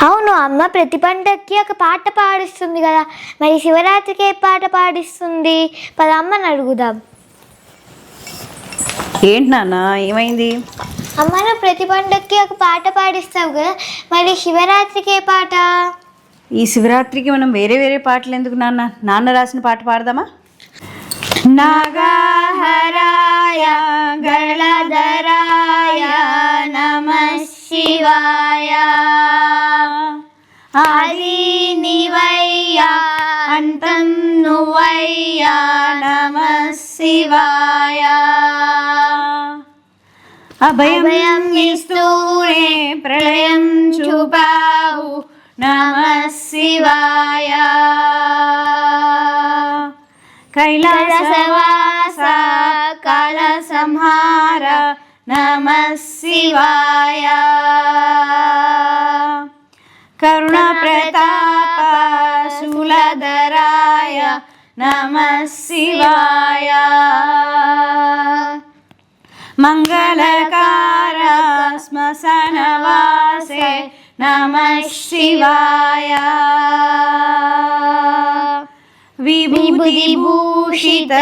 అవును, అమ్మ ప్రతి పండక్కి ఒక పాట పాడిస్తుంది కదా, మరి శివరాత్రికి ఏ పాట పాడిస్తుంది? పద అమ్మని అడుగుదాం. ఏంటి నాన్న, ఏమైంది? అమ్మ, నువ్వు ప్రతి పండక్కి ఒక పాట పాడిస్తావు కదా, మరి శివరాత్రికి ఏ పాట? ఈ శివరాత్రికి మనం వేరే వేరే పాటలు ఎందుకు నాన్న? నాన్న రాసిన పాట పాడదామా? నాగాహరాయ గళధరాయ నమః శివాయ, ఆది నీవయ్యా అంతం నువ్వయ్యా నమః శివాయ, అభయం ఇస్తూనే ప్రళయం చూపావు నమః శివాయ, కైలాసవాస కాల సంహార నమః శివాయ, కరుణ ప్రతాప శూలధరాయ నమః శివాయ, మంగళకార శ్మశానవాసే నమః శివాయ, విభూతిభూషిత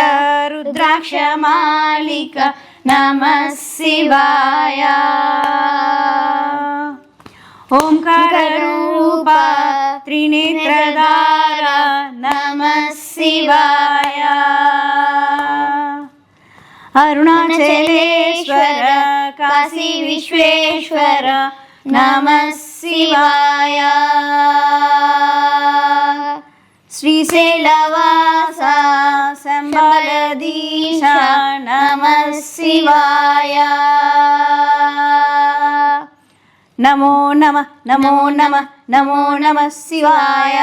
రుద్రాక్షమాలిక నమః శివాయ, ఓంకార రూప త్రినేత్రధార నమః శివాయ, అరుణాచలేశ్వర కాశీ విశ్వేశ్వర నమః శివాయ, శ్రీశైలవాస సంబలదీశ నమః శివాయ, నమో నమః నమో నమః నమో నమః శివాయ,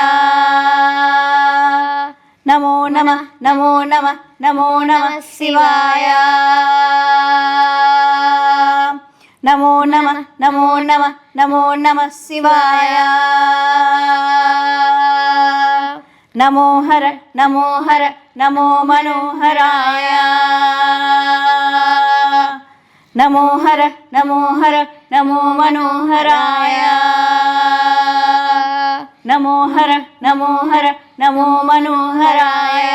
నమో నమః నమో నమః నమో నమః శివాయ, నమో నమః నమో నమః నమో నమః శివాయ, నమో హర నమో హర నమో మనోహరాయ, నమో హర నమో హర నమో మనోహరాయ, నమో హర నమో హర నమో మనోహరాయ.